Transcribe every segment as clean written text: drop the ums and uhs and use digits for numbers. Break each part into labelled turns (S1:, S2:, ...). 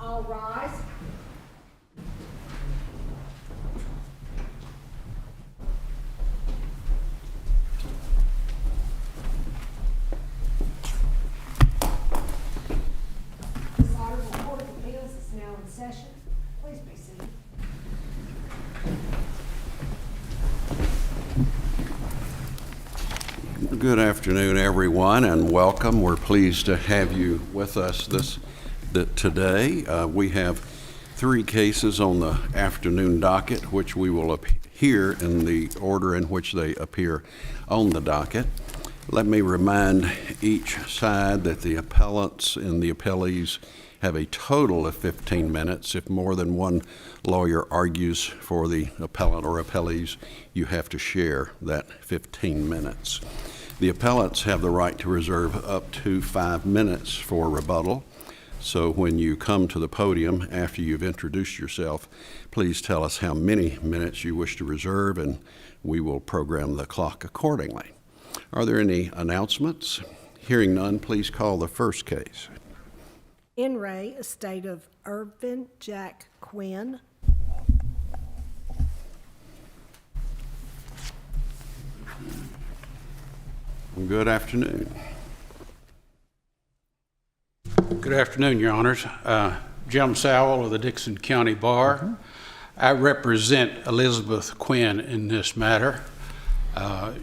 S1: All rise. This Honorable Court of Appeals is now in session. Please be seated.
S2: Good afternoon, everyone, and welcome. We're pleased to have you with us today. We have 3 cases on the afternoon docket, which we will hear in the order in which they appear on the docket. Let me remind each side that the appellants and the appellees have a total of 15 minutes. If more than one lawyer argues for the appellant or appellees, you have to share that 15 minutes. The appellants have the right to reserve up to 5 minutes for rebuttal. So when you come to the podium after you've introduced yourself, please tell us how many minutes you wish to reserve, and we will program the clock accordingly. Are there any announcements? Hearing none, please call the first case.
S1: In re estate of Ervin Jack Quinn.
S2: Good afternoon.
S3: Good afternoon, Your Honors. Jim Sowell of the Dickson County Bar. I represent Elizabeth Quinn in this matter.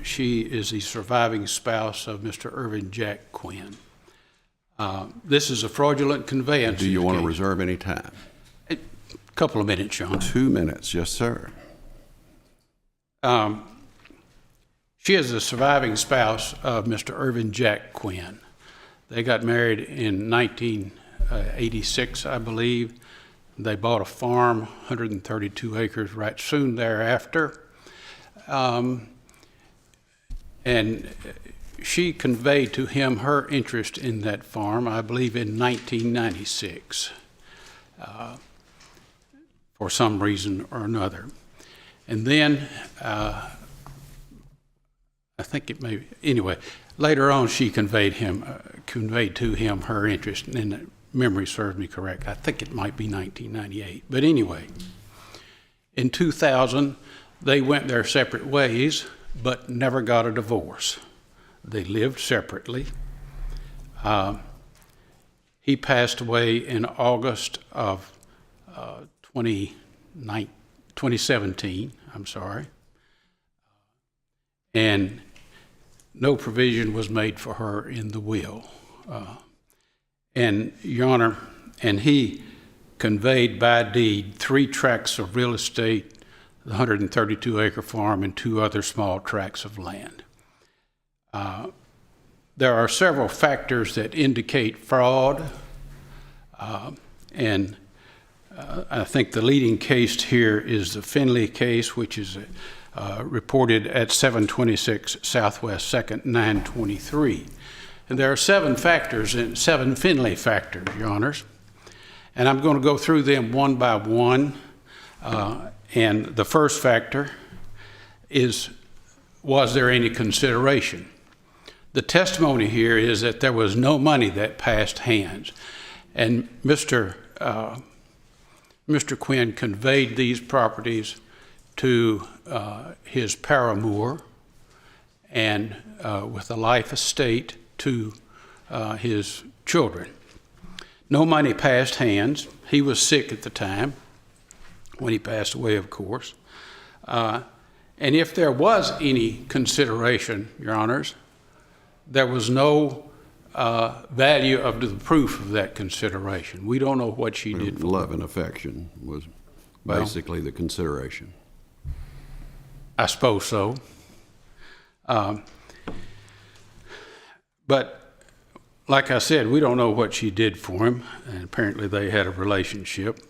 S3: She is the surviving spouse of Mr. Ervin Jack Quinn. This is a fraudulent conveyance.
S2: Do you want to reserve any time?
S3: A couple of minutes, Your Honor.
S2: 2 minutes, yes, sir.
S3: She is the surviving spouse of Mr. Ervin Jack Quinn. They got married in 1986, I believe. They bought a farm, 132 acres, right soon thereafter. And she conveyed to him her interest in that farm, I believe, in 1996, for some reason or another. And then, I think it may, anyway, later on she conveyed to him her interest, and if memory serves me correct, I think it might be 1998. But anyway, in 2000, they went their separate ways, but never got a divorce. They lived separately. He passed away in August of 2017, and no provision was made for her in the will. And Your Honor, and he conveyed by deed 3 tracts of real estate, the 132-acre farm, and 2 other small tracts of land. There are several factors that indicate fraud, and I think the leading case here is the Finley case, which is reported at 726 Southwest 2nd, 923. And there are 7 factors, 7 Finley factors, Your Honors. And I'm going to go through them one by one. And the first factor is, was there any consideration? The testimony here is that there was no money that passed hands. And Mr. Quinn conveyed these properties to his paramour, and with a life estate to his children. No money passed hands. He was sick at the time when he passed away, of course. And if there was any consideration, Your Honors, there was no value of the proof of that consideration. We don't know what she did.
S2: Love and affection was basically the consideration.
S3: I suppose so. But like I said, we don't know what she did for him, and apparently they had a relationship.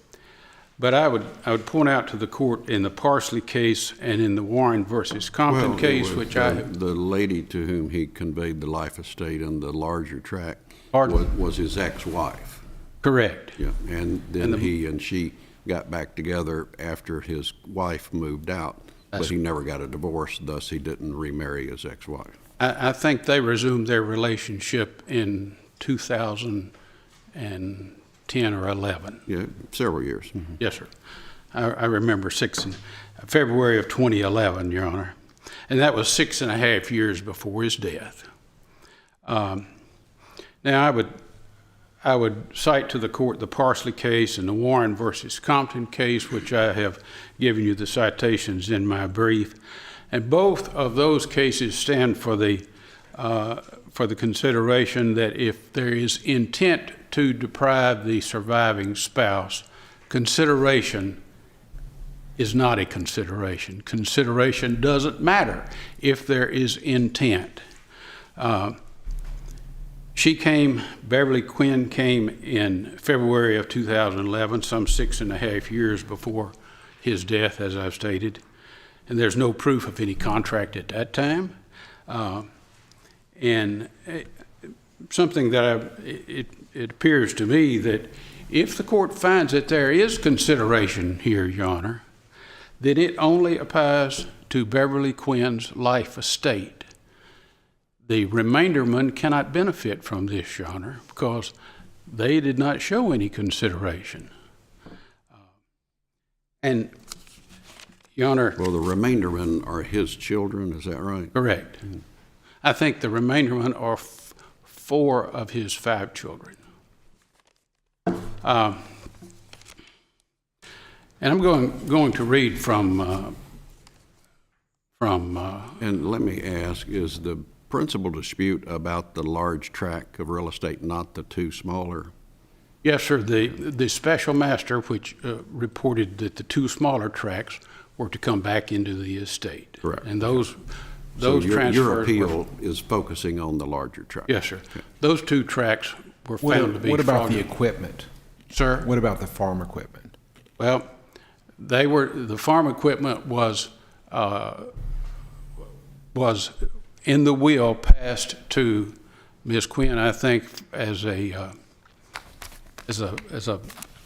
S3: But I would point out to the court in the Parsley case and in the Warren versus Compton case, which I have.
S2: The lady to whom he conveyed the life estate and the larger tract was his ex-wife.
S3: Correct.
S2: Yeah, and then he and she got back together after his wife moved out, but he never got a divorce, thus he didn't remarry his ex-wife.
S3: I think they resumed their relationship in 2010 10 or 11.
S2: Yeah, several years. Mhm.
S3: Yes, sir. I remember February of 2011, Your Honor. And that was 6.5 years before his death. Now, I would cite to the court the Parsley case and the Warren versus Compton case, which I have given you the citations in my brief. And both of those cases stand for the consideration that if there is intent to deprive the surviving spouse, consideration is not a consideration. Consideration doesn't matter if there is intent. Beverly Quinn came in February of 2011, some 6.5 years before his death, as I've stated. And there's no proof of any contract at that time. Something that it appears to me that if the court finds that there is consideration here, Your Honor, then it only applies to Beverly Quinn's life estate. The remainderman cannot benefit from this, Your Honor, because they did not show any consideration. And, Your Honor...
S2: Well, the remaindermen are his children, is that right?
S3: Correct. I think the remaindermen are 4 of his 5 children. And I'm going to read from...
S2: And let me ask, is the principal dispute about the large tract of real estate, not the 2 smaller?
S3: Yes, sir. The special master, which reported that the 2 smaller tracts were to come back into the estate.
S2: Correct.
S3: And those
S2: So
S3: transfers
S2: your appeal is focusing on the larger tract?
S3: Yes, sir. Okay. Those 2 tracts were found to be
S4: What about the
S3: fraudulent.
S4: equipment?
S3: Sir?
S4: What about the farm equipment?
S3: Well, the farm equipment was in the will passed to Ms. Quinn, I think, as a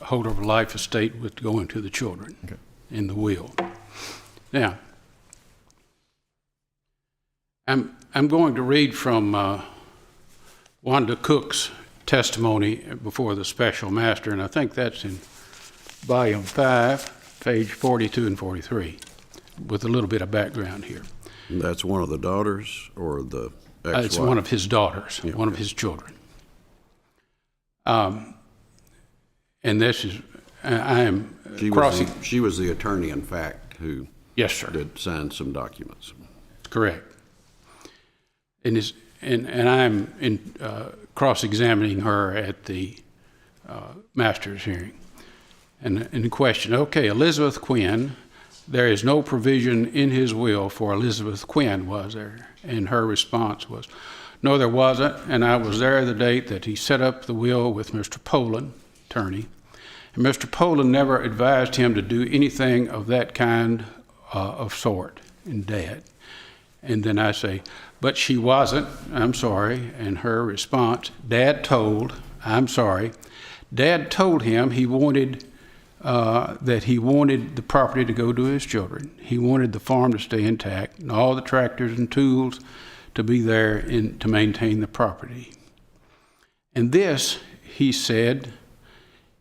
S3: holder of a life estate with going to the children. Okay. In the will. Now, I'm going to read from Wanda Cook's testimony before the special master, and I think that's in volume 5, page 42 and 43, with a little bit of background here.
S2: And that's one of the daughters or the ex-wife?
S3: It's one of his daughters,
S2: yeah,
S3: one of his children. And this is, I am crossing.
S2: She was the attorney, in fact, who
S3: Yes, sir.
S2: did sign some documents.
S3: Correct. And I'm cross-examining her at the master's hearing. And the question, okay, Elizabeth Quinn, there is no provision in his will for Elizabeth Quinn, was there? And her response was, no, there wasn't, and I was there the date that he set up the will with Mr. Poland, attorney, and Mr. Poland never advised him to do anything of that kind of sort in Dad. And then I say, but she wasn't, I'm sorry, and her response, Dad told, I'm sorry, Dad told him he wanted that he wanted the property to go to his children. He wanted the farm to stay intact and all the tractors and tools to be there to maintain the property. And this, he said,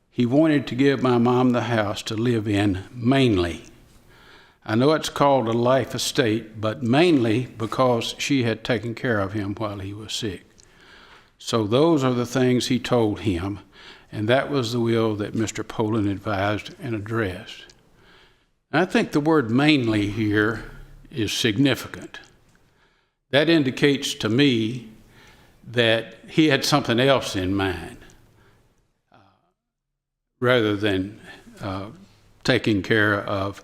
S3: he wanted to give my mom the house to live in mainly. I know it's called a life estate, but mainly because she had taken care of him while he was sick. So those are the things he told him, and that was the will that Mr. Poland advised and addressed. I think the word mainly here is significant. That indicates to me that he had something else in mind rather than taking care of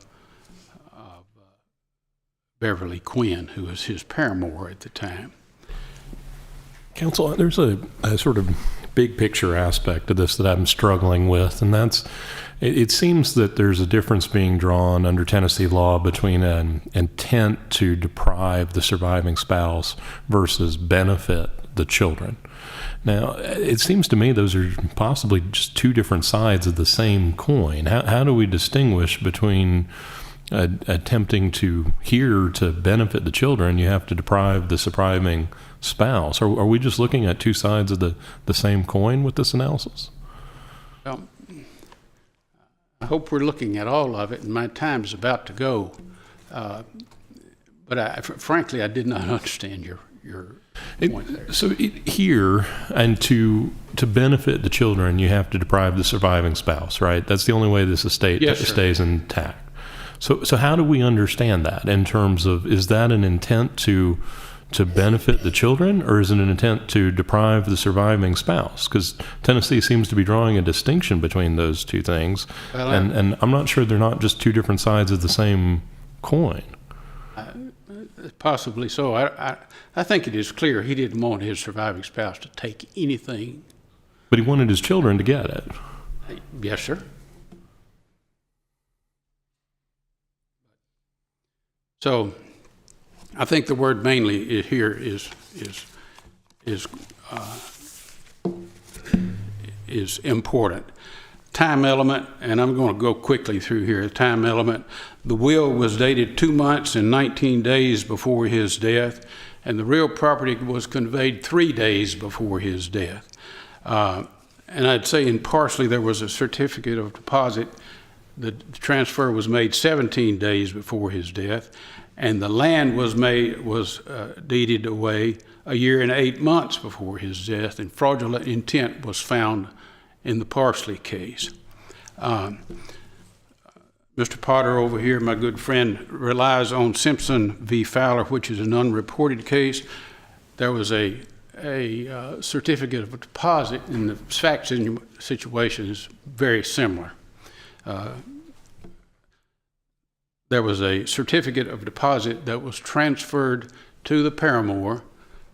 S3: Beverly Quinn, who was his paramour at the time.
S5: Counsel, there's a sort of big picture aspect to this that I'm struggling with, and that's, it seems that there's a difference being drawn under Tennessee law between an intent to deprive the surviving spouse versus benefit the children. Now, it seems to me those are possibly just 2 different sides of the same coin. How do we distinguish between attempting to benefit the children, you have to deprive the surviving spouse? Are we just looking at 2 sides of the same coin with this analysis?
S3: Well, I hope we're looking at all of it, and my time's about to go. But frankly, I did not understand your point there.
S5: So here, and to benefit the children, you have to deprive the surviving spouse, right? That's the only way this estate
S3: Yes, sir.
S5: stays intact. So how do we understand that in terms of, is that an intent to benefit the children, or is it an intent to deprive the surviving spouse? Because Tennessee seems to be drawing a distinction between those two things,
S3: Well,
S5: and I'm not sure they're not just two different sides of the same coin.
S3: Possibly so. I think it is clear he didn't want his surviving spouse to take anything.
S5: But he wanted his children to get it.
S3: Yes, sir. So I think the word mainly here is important. Time element, and I'm going to go quickly through here. The time element, the will was dated 2 months and 19 days before his death, and the real property was conveyed 3 days before his death. And I'd say impartially there was a certificate of deposit. The transfer was made 17 days before his death, and the land was deeded away a year and 8 months before his death, and fraudulent intent was found in the Parsley case. Mr. Potter over here, my good friend, relies on Simpson v. Fowler, which is an unreported case. There was a certificate of deposit, and the facts in your situation is very similar. There was a certificate of deposit that was transferred to the paramour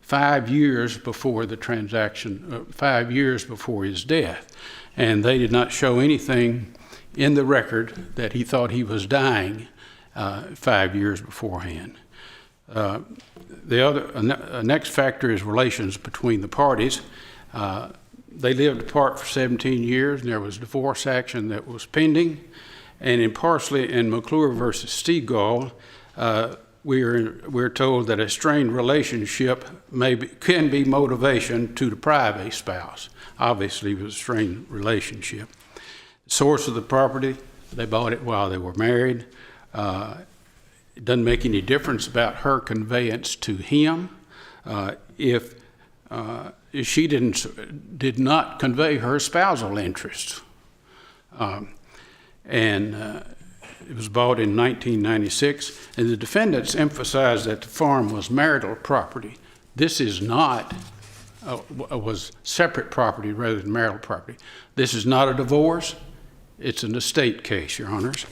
S3: 5 years before the transaction, 5 years before his death. And they did not show anything in the record that he thought he was dying 5 years beforehand. The next factor is relations between the parties. They lived apart for 17 years, and there was a divorce action that was pending. And in Parsley and McClure versus Stegall, we're told that a strained relationship can be motivation to deprive a spouse. Obviously, it was a strained relationship. The source of the property, they bought it while they were married. It doesn't make any difference about her conveyance to him. If she did not convey her spousal interests. It was bought in 1996, and the defendants emphasized that the farm was marital property. This is not, was separate property rather than marital property. This is not a divorce. It's an estate case, Your Honors.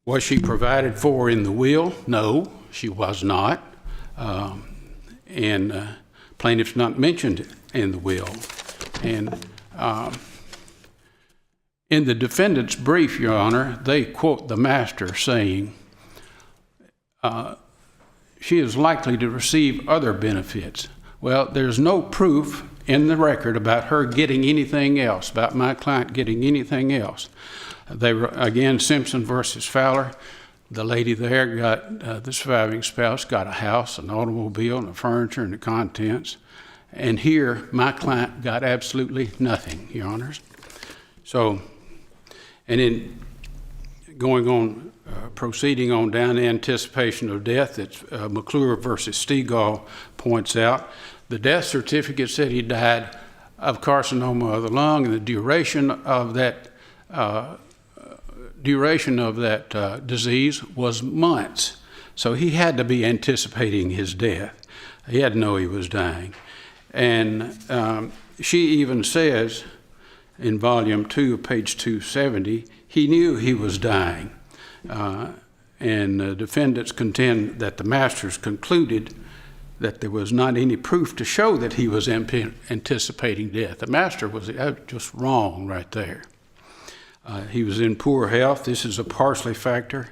S3: Was she provided for in the will? No, she was not. Plaintiff's not mentioned in the will. And in the defendant's brief, Your Honor, they quote the master saying, she is likely to receive other benefits. Well, there's no proof in the record about her getting anything else, about my client getting anything else. They were, again, Simpson versus Fowler. The lady there got, the surviving spouse got a house, an automobile, and the furniture and the contents. And here, my client got absolutely nothing, Your Honors. So, and in going on, proceeding on down to anticipation of death, that McClure versus Stegall points out, the death certificate said he died of carcinoma of the lung, and the duration of that disease was months. So he had to be anticipating his death. He had to know he was dying. And she even says in volume 2, page 270, he knew he was dying. And the defendants contend that the masters concluded that there was not any proof to show that he was anticipating death. The master was just wrong right there. He was in poor health. This is a Parsley factor.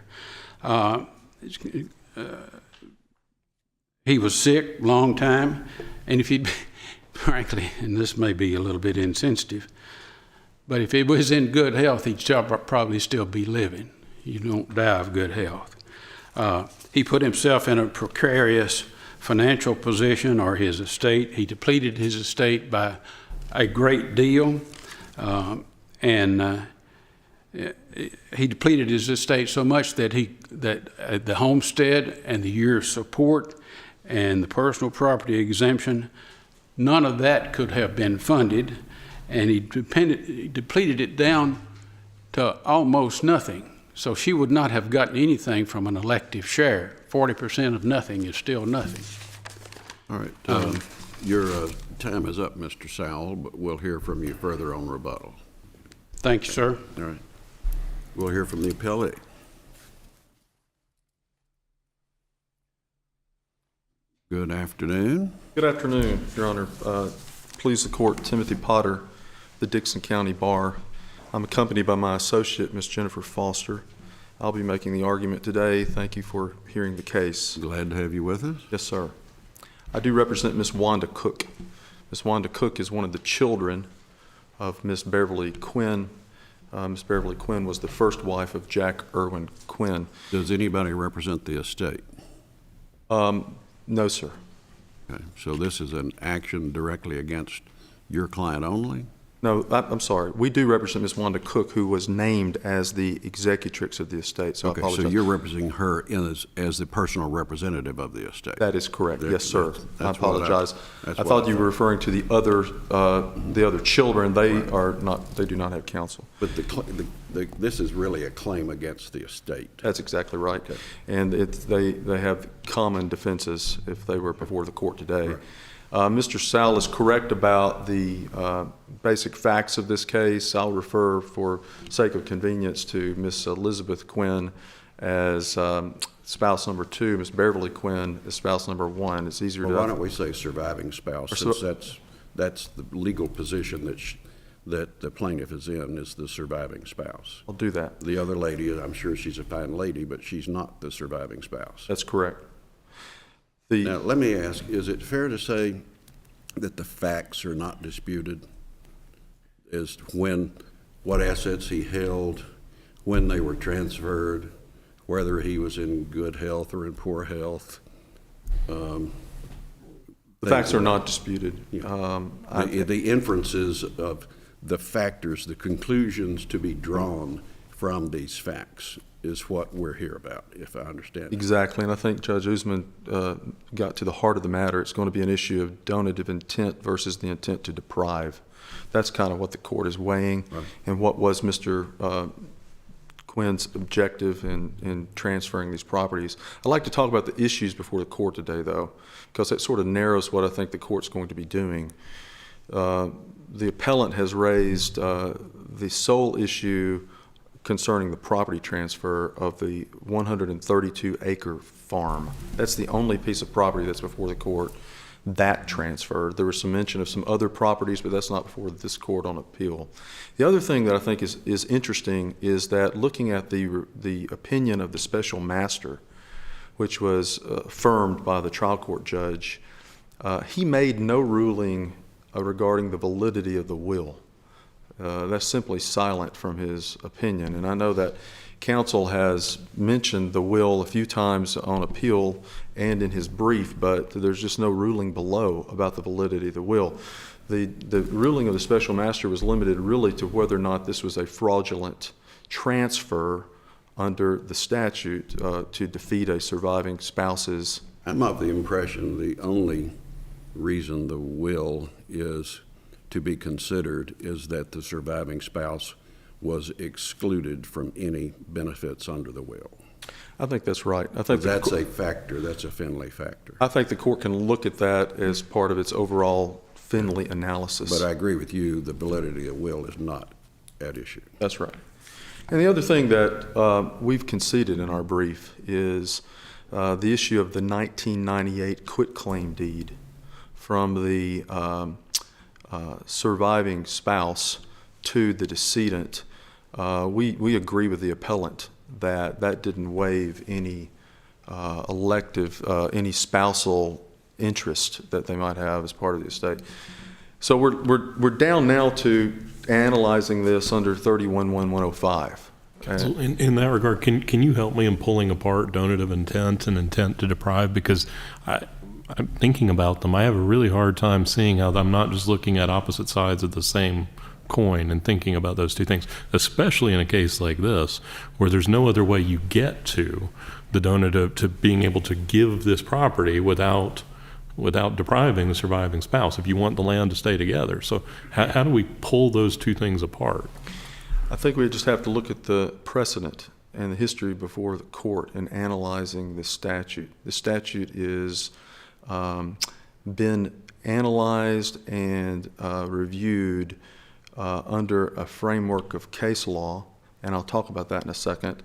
S3: He was sick long time, and if he, frankly, and this may be a little bit insensitive, but if he was in good health, he'd probably still be living. You don't die of good health. He put himself in a precarious financial position, or his estate. He depleted his estate by a great deal, and he depleted his estate so much that the homestead and the year's support and the personal property exemption, none of that could have been funded, and he depleted it down to almost nothing. So she would not have gotten anything from an elective share. 40% of nothing is still nothing.
S2: All right. Your time is up, Mr. Sowell, but we'll hear from you further on rebuttal.
S3: Thank you, sir.
S2: All right. We'll hear from the appellee. Good afternoon.
S4: Good afternoon, Your Honor. Please the court, Timothy Potter, the Dixon County Bar. I'm accompanied by my associate, Ms. Jennifer Foster. I'll be making the argument today. Thank you for hearing the case.
S2: Glad to have you with us.
S4: Yes, sir. I do represent Ms. Wanda Cook. Ms. Wanda Cook is one of the children of Ms. Beverly Quinn. Ms. Beverly Quinn was the first wife of Jack Ervin Quinn.
S2: Does anybody represent the estate?
S4: No, sir.
S2: Okay. So this is an action directly against your client only?
S4: No, I'm sorry. We do represent Ms. Wanda Cook, who was named as the executrix of the estate, so
S2: Okay,
S4: I apologize.
S2: so you're representing her as the personal representative of the estate?
S4: That is correct. Yes, sir. I
S2: That's what
S4: apologize.
S2: that's
S4: I
S2: what
S4: thought
S2: I
S4: you were referring to the other children. They are not. They do not have counsel.
S2: But this is really a claim against the estate.
S4: That's exactly right.
S2: Okay.
S4: And they have common defenses if they were before the court today.
S2: Right.
S4: Mr. Sowell is correct about the basic facts of this case. I'll refer, for sake of convenience, to Miss Elizabeth Quinn as spouse number 2, Miss Beverly Quinn as spouse number 1. It's easier
S2: Well,
S4: to.
S2: why don't we say surviving spouse, since that's the legal position that the plaintiff is in, is the surviving spouse.
S4: I'll do that.
S2: The other lady, I'm sure she's a fine lady, but she's not the surviving spouse.
S4: That's correct.
S2: Now, let me ask, is it fair to say that the facts are not disputed as to what assets he held, when they were transferred, whether he was in good health or in poor health?
S4: The facts are not disputed.
S2: The inferences of the factors, the conclusions to be drawn from these facts is what we're here about, if I understand it.
S4: Exactly, and I think Judge Usman got to the heart of the matter. It's going to be an issue of donative intent versus the intent to deprive. That's kind of what the court is weighing, right. And what was Mr. Quinn's objective in transferring these properties. I'd like to talk about the issues before the court today, though, because that sort of narrows what I think the court's going to be doing. The appellant has raised the sole issue concerning the property transfer of the 132-acre farm. That's the only piece of property that's before the court, that transfer. There was some mention of some other properties, but that's not before this court on appeal. The other thing that I think is interesting is that looking at the opinion of the special master, which was affirmed by the trial court judge, he made no ruling regarding the validity of the will. That's simply silent from his opinion. And I know that counsel has mentioned the will a few times on appeal and in his brief, but there's just no ruling below about the validity of the will. The ruling of the special master was limited really to whether or not this was a fraudulent transfer under the statute to defeat a surviving spouse's.
S2: I'm of the impression the only reason the will is to be considered is that the surviving spouse was excluded from any benefits under the will.
S4: I think that's right. I think
S2: that's a factor. That's a Finley factor.
S4: I think the court can look at that as part of its overall Finley analysis.
S2: But I agree with you, the validity of will is not at issue.
S4: That's right. And the other thing that we've conceded in our brief is the issue of the 1998 quitclaim deed from the surviving spouse to the decedent. We agree with the appellant that didn't waive any any spousal interest that they might have as part of the estate. So we're down now to analyzing this under 31-1105.
S5: So in that regard, can you help me in pulling apart donative intent and intent to deprive? Because I'm thinking about them, I have a really hard time seeing how I'm not just looking at opposite sides of the same coin and thinking about those two things, especially in a case like this, where there's no other way you get to the donor to being able to give this property without depriving the surviving spouse if you want the land to stay together. So how do we pull those two things apart?
S4: I think we just have to look at the precedent and the history before the court in analyzing the statute. The statute is been analyzed and reviewed under a framework of case law, and I'll talk about that in a second.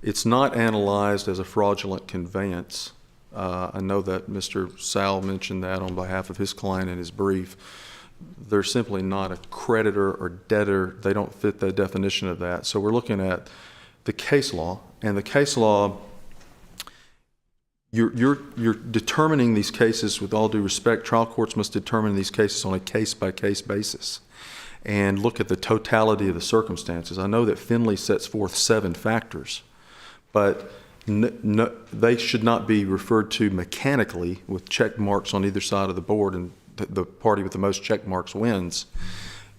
S4: It's not analyzed as a fraudulent conveyance. I know that Mr. Sal mentioned that on behalf of his client in his brief. They're simply not a creditor or debtor. They don't fit the definition of that. So we're looking at the case law, and the case law, you're determining these cases with all due respect. Trial courts must determine these cases on a case-by-case basis and look at the totality of the circumstances. I know that Finley sets forth 7 factors, but they should not be referred to mechanically with check marks on either side of the board, and the party with the most check marks wins.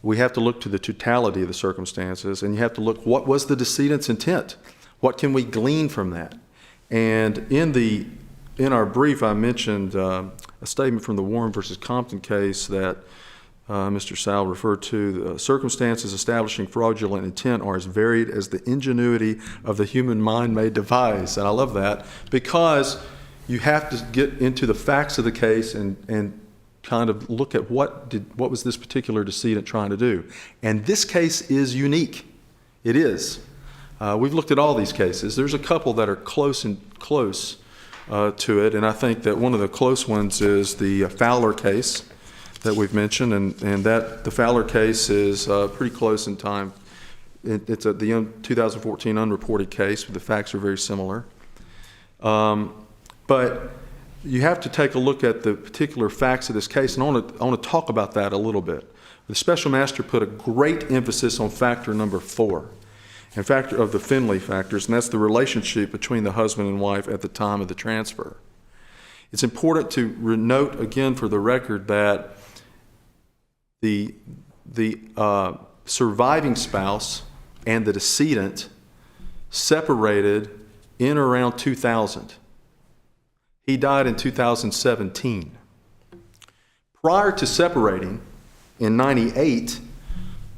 S4: We have to look to the totality of the circumstances, and you have to look, what was the decedent's intent? What can we glean from that? And in our brief, I mentioned a statement from the Warren versus Compton case that Mr. Sal referred to. The circumstances establishing fraudulent intent are as varied as the ingenuity of the human mind may devise. And I love that, because you have to get into the facts of the case and kind of look at what was this particular decedent trying to do. And this case is unique. It is. We've looked at all these cases. There's a couple that are close to it, and I think that one of the close ones is the Fowler case that we've mentioned, and that the Fowler case is pretty close in time. It's the 2014 unreported case, but the facts are very similar. But you have to take a look at the particular facts of this case, and I want to talk about that a little bit. The special master put a great emphasis on factor number 4, and factor of the Finley factors, and that's the relationship between the husband and wife at the time of the transfer. It's important to note again for the record that the surviving spouse and the decedent separated in or around 2000. He died in 2017. Prior to separating, in 98,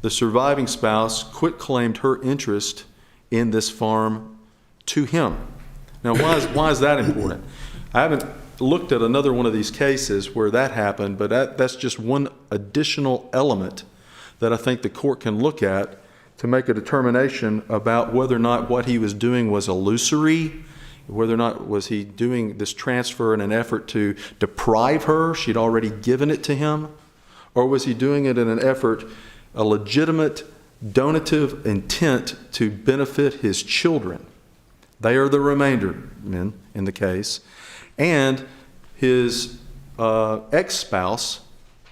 S4: the surviving spouse quit-claimed her interest in this farm to him. Now, why is that important? I haven't looked at another one of these cases where that happened, but that's just one additional element that I think the court can look at to make a determination about whether or not what he was doing was illusory, whether or not was he doing this transfer in an effort to deprive her, she'd already given it to him, or was he doing it in an effort, a legitimate donative intent to benefit his children. They are the remainder men in the case. And his ex-spouse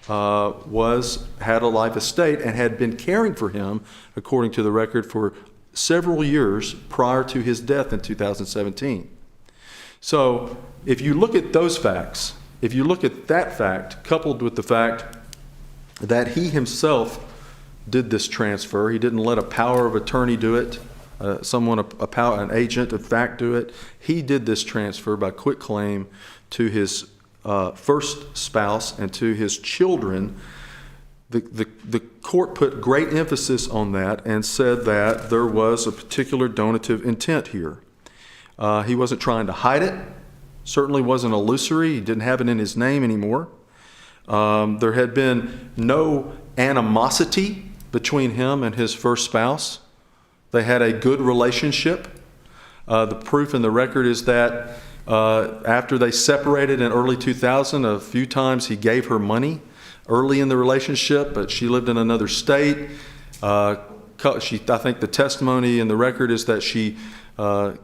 S4: had a life estate and had been caring for him, according to the record, for several years prior to his death in 2017. So if you look at those facts, if you look at that fact, coupled with the fact that he himself did this transfer, he didn't let a power of attorney do it, an agent of fact do it. He did this transfer by quitclaim to his first spouse and to his children. The court put great emphasis on that and said that there was a particular donative intent here. He wasn't trying to hide it, certainly wasn't illusory, he didn't have it in his name anymore. There had been no animosity between him and his first spouse. They had a good relationship. The proof in the record is that after they separated in early 2000, a few times he gave her money early in the relationship, but she lived in another state. I think the testimony in the record is that she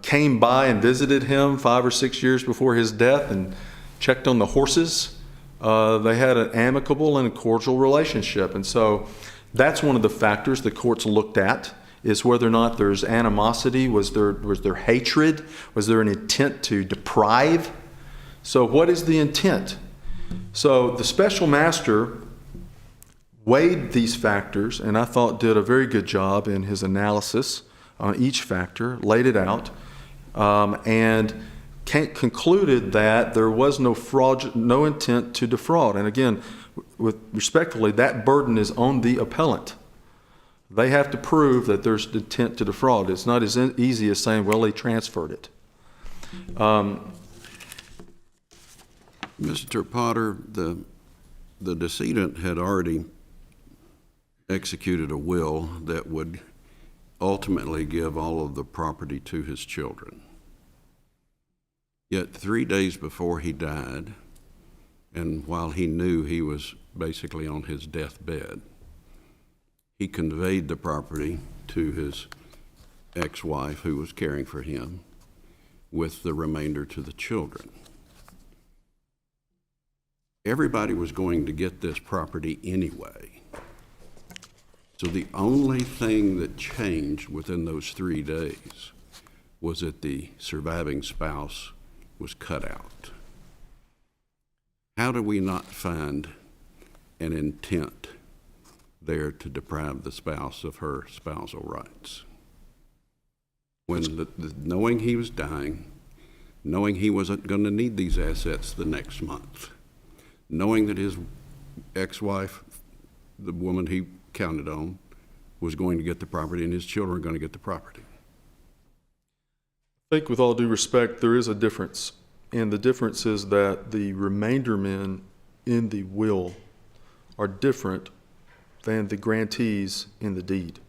S4: came by and visited him 5 or 6 years before his death and checked on the horses. They had an amicable and a cordial relationship. And so that's one of the factors the courts looked at, is whether or not there's animosity, was there hatred, was there an intent to deprive So what is the intent? So the special master weighed these factors, and I thought did a very good job in his analysis on each factor, laid it out, and concluded that there was no intent to defraud. And again, with respectfully, that burden is on the appellant. They have to prove that there's intent to defraud. It's not as easy as saying, well, they transferred it.
S2: Mr. Potter, the decedent had already executed a will that would ultimately give all of the property to his children. Yet 3 days before he died, and while he knew he was basically on his deathbed, he conveyed the property to his ex-wife who was caring for him, with the remainder to the children. Everybody was going to get this property anyway. So the only thing that changed within those 3 days was that the surviving spouse was cut out. How do we not find an intent there to deprive the spouse of her spousal rights? When knowing he was dying, knowing he wasn't going to need these assets the next month, knowing that his ex-wife, the woman he counted on, was going to get the property and his children were going to get the property.
S4: I think with all due respect, there is a difference. And the difference is that the remainder men in the will are different than the grantees in the deed.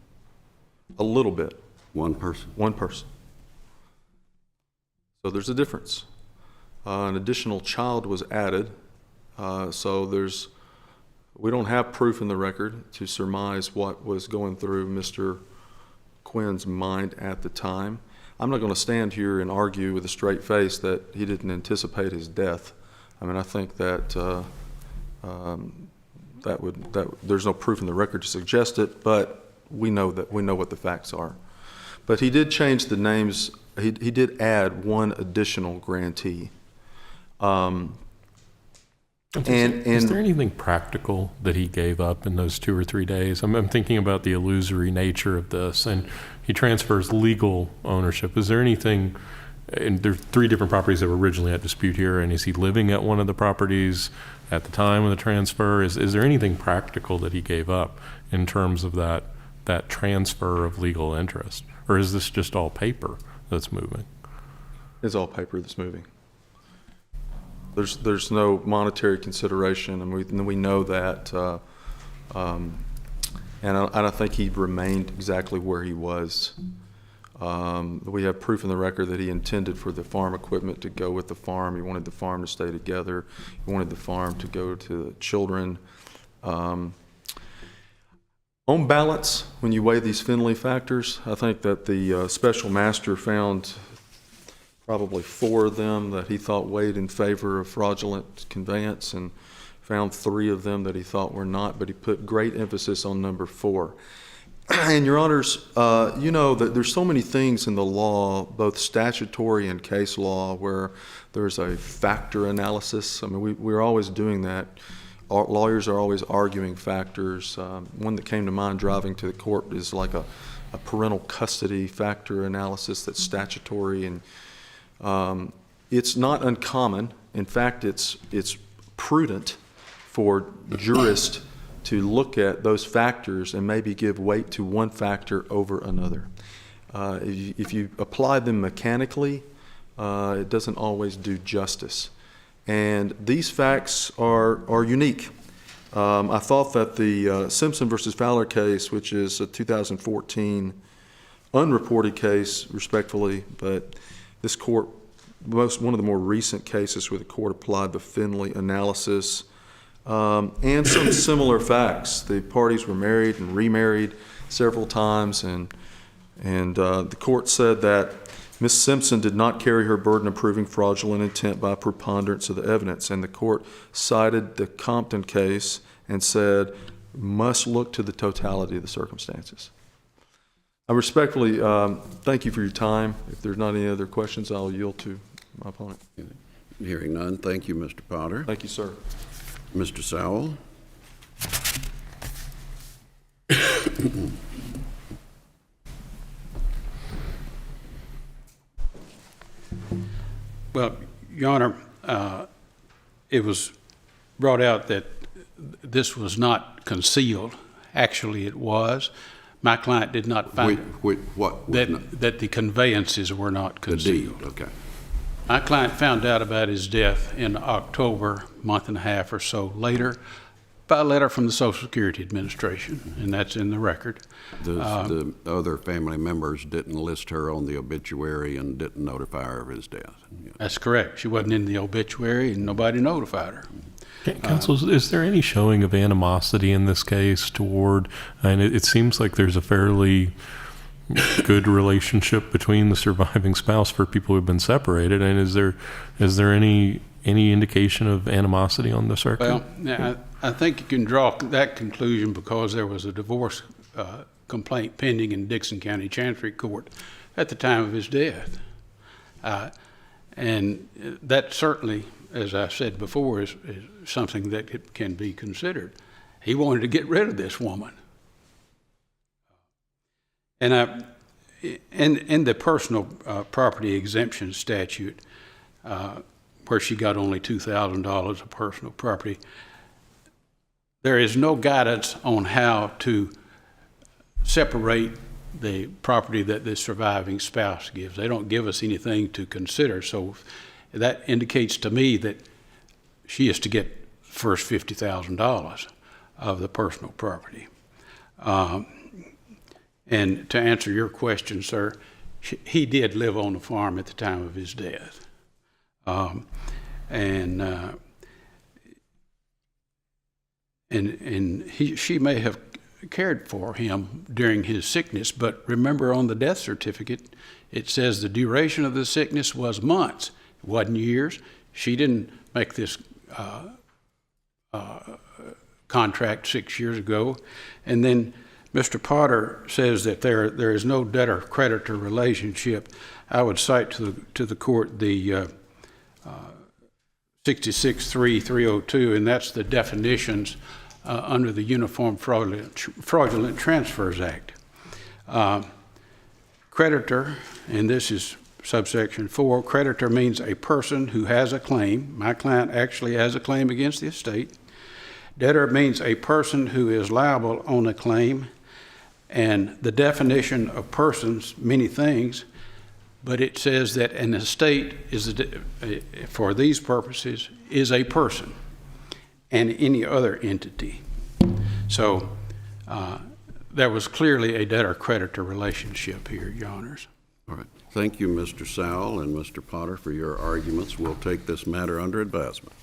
S4: A little bit.
S2: One person.
S4: One person. So there's a difference. An additional child was added. We don't have proof in the record to surmise what was going through Mr. Quinn's mind at the time. I'm not going to stand here and argue with a straight face that he didn't anticipate his death. I mean, I think that there's no proof in the record to suggest it, but we know what the facts are. But he did change the names. He did add one additional grantee.
S5: Is there anything practical that he gave up in those 2 or 3 days? I'm thinking about the illusory nature of this, and he transfers legal ownership. Is there anything, and there's 3 different properties that were originally at dispute here, and is he living at one of the properties at the time of the transfer? Is there anything practical that he gave up in terms of that transfer of legal interest? Or is this just all paper that's moving?
S4: It's all paper that's moving. There's no monetary consideration, and we know that, and I think he remained exactly where he was. We have proof in the record that he intended for the farm equipment to go with the farm. He wanted the farm to stay together. He wanted the farm to go to the children. On balance, when you weigh these Finley factors, I think that the special master found probably 4 of them that he thought weighed in favor of fraudulent conveyance, and found 3 of them that he thought were not, but he put great emphasis on number 4. And Your Honors, you know that there's so many things in the law, both statutory and case law, where there's a factor analysis. I mean, we're always doing that. Our lawyers are always arguing factors. One that came to mind driving to the court is like a parental custody factor analysis that's statutory, and it's not uncommon. In fact, it's prudent for jurists to look at those factors and maybe give weight to one factor over another. If you apply them mechanically, it doesn't always do justice. And these facts are unique. I thought that the Simpson versus Fowler case, which is a 2014 unreported case, respectfully, but this court, one of the more recent cases where the court applied the Finley analysis, and some similar facts. The parties were married and remarried several times, and the court said that Ms. Simpson did not carry her burden of proving fraudulent intent by preponderance of the evidence, and the court cited the Compton case and said, must look to the totality of the circumstances. I respectfully thank you for your time. If there's not any other questions, I'll yield to my opponent.
S2: Hearing none, thank you, Mr. Potter.
S4: Thank you, sir.
S2: Mr. Sowell?
S3: Well, Your Honor, it was brought out that this was not concealed. Actually, it was. My client did not find
S2: What? was not-
S3: that the conveyances were not
S2: The deed,
S3: concealed.
S2: okay.
S3: My client found out about his death in October, month and a half or so later, by a letter from the Social Security Administration, and that's in the record.
S2: The other family members didn't list her on the obituary and didn't notify her of his death. Yeah.
S3: That's correct. She wasn't in the obituary, and nobody notified her.
S5: Counsel, is there any showing of animosity in this case toward, and it seems like there's a fairly good relationship between the surviving spouse for people who've been separated, and is there any indication of animosity on the circuit?
S3: Well, now, I think you can draw that conclusion because there was a divorce complaint pending in Dixon County Chancery Court at the time of his death. And that certainly, as I said before, is something that can be considered. He wanted to get rid of this woman. And in the personal property exemption statute, where she got only $2,000 of personal property, there is no guidance on how to separate the property that the surviving spouse gives. They don't give us anything to consider, so that indicates to me that she is to get first $50,000 of the personal property. And to answer your question, sir, he did live on the farm at the time of his death. She may have cared for him during his sickness, but remember on the death certificate, it says the duration of the sickness was months. It wasn't years. She didn't make this contract 6 years ago. And then Mr. Potter says that there is no debtor-creditor relationship. I would cite to the court the 66-3-302, and that's the definitions under the Uniform Fraudulent Transfers Act. Creditor, and this is subsection 4, creditor means a person who has a claim. My client actually has a claim against the estate. Debtor means a person who is liable on a claim, and the definition of persons, many things, but it says that an estate is, for these purposes, is a person and any other entity. So there was clearly a debtor-creditor relationship here, Your Honors.
S2: All right. Thank you, Mr. Sowell and Mr. Potter, for your arguments. We'll take this matter under advisement.